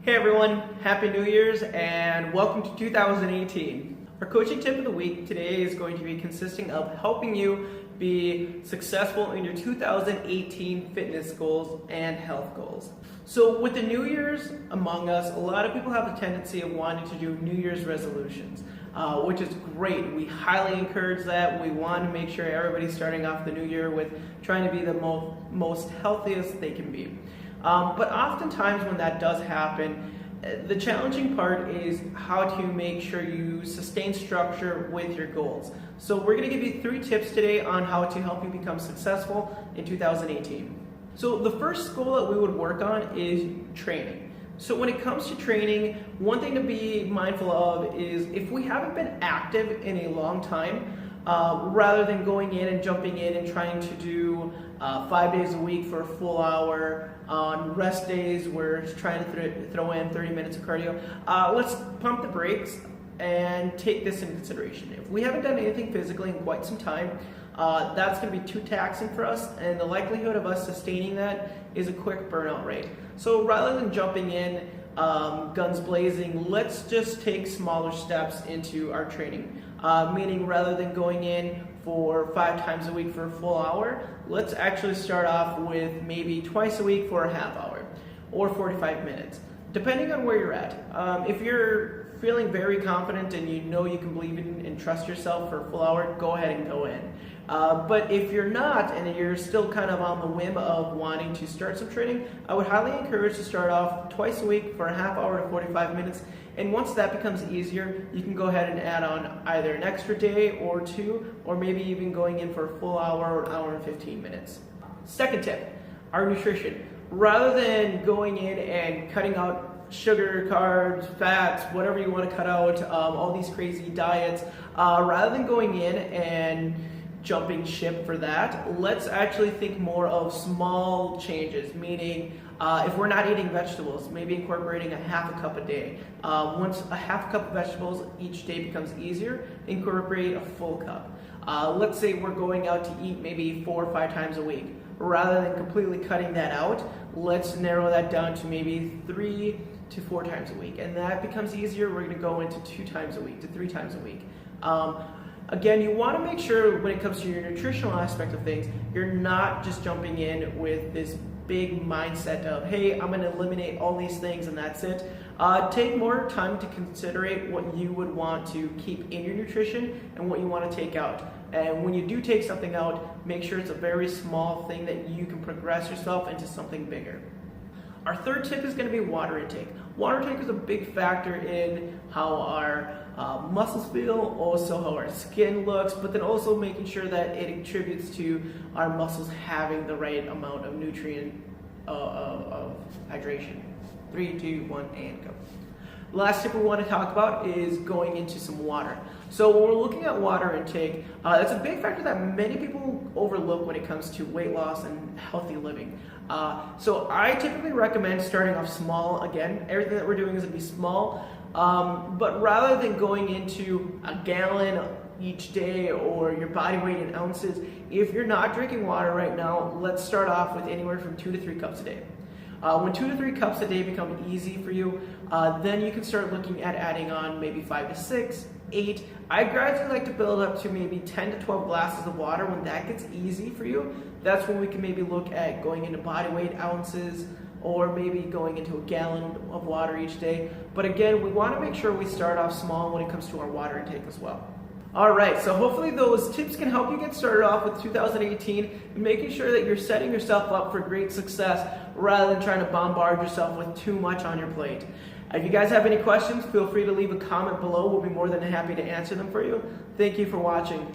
Hey everyone, Happy New Year's and welcome to 2018. Our coaching tip of the week today is going to be consisting of helping you be successful in your 2018 fitness goals and health goals. So with the New Year's among us, a lot of people have a tendency of wanting to do New Year's resolutions, which is great. We highly encourage that. We want to make sure everybody's starting off the new year with trying to be the most healthiest they can be. But oftentimes when that does happen, the challenging part is how to make sure you sustain structure with your goals. So we're going to give you 3 tips today on how to help you become successful in 2018. So the first goal that we would work on is training. So when it comes to training, one thing to be mindful of is if we haven't been active in a long time, rather than going in and jumping in and trying to do 5 days a week for a full hour, on rest days we're trying to throw in 30 minutes of cardio, let's pump the brakes and take this into consideration. If we haven't done anything physically in quite some time, that's going to be too taxing for us, and the likelihood of us sustaining that is a quick burnout rate. So rather than jumping in guns blazing, let's just take smaller steps into our training. Meaning rather than going in for 5 times a week for a full hour, let's actually start off with maybe twice a week for a half hour or 45 minutes, depending on where you're at. If you're feeling very confident and you know you can believe in and trust yourself for a full hour, go ahead and go in. But if you're not and you're still kind of on the whim of wanting to start some training, I would highly encourage to start off twice a week for a half hour to 45 minutes. And once that becomes easier, you can go ahead and add on either an extra day or 2, or maybe even going in for a full hour or an hour and 15 minutes. Second tip, our nutrition. Rather than going in and cutting out sugar, carbs, fats, whatever you want to cut out, all these crazy diets, rather than going in and jumping ship for that, let's actually think more of small changes, meaning if we're not eating vegetables, maybe incorporating a half a cup a day. Once a half cup of vegetables each day becomes easier, incorporate a full cup. Let's say we're going out to eat maybe 4 or 5 times a week. Rather than completely cutting that out, let's narrow that down to maybe 3 to 4 times a week. And that becomes easier. We're going to go into 2 times a week to 3 times a week. Again, you want to make sure when it comes to your nutritional aspect of things, you're not just jumping in with this big mindset of, hey, I'm going to eliminate all these things and that's it. Take more time to consider what you would want to keep in your nutrition and what you want to take out. And when you do take something out, make sure it's a very small thing that you can progress yourself into something bigger. Our third tip is going to be water intake. Water intake is a big factor in how our muscles feel, also how our skin looks, but then also making sure that it contributes to our muscles having the right amount of nutrient of hydration. 3, 2, 1, and go. The last tip we want to talk about is going into some water. So when we're looking at water intake, that's a big factor that many people overlook when it comes to weight loss and healthy living. So I typically recommend starting off small. Again, everything that we're doing is going to be small, but rather than going into a gallon each day or your body weight in ounces, if you're not drinking water right now, let's start off with anywhere from 2 to 3 cups a day. When 2 to 3 cups a day become easy for you, then you can start looking at adding on maybe 5 to 6, 8. I gradually like to build up to maybe 10 to 12 glasses of water. When that gets easy for you, that's when we can maybe look at going into body weight ounces or maybe going into a gallon of water each day. But again, we want to make sure we start off small when it comes to our water intake as well. Alright, so hopefully those tips can help you get started off with 2018 and making sure that you're setting yourself up for great success rather than trying to bombard yourself with too much on your plate. If you guys have any questions, feel free to leave a comment below. We'll be more than happy to answer them for you. Thank you for watching.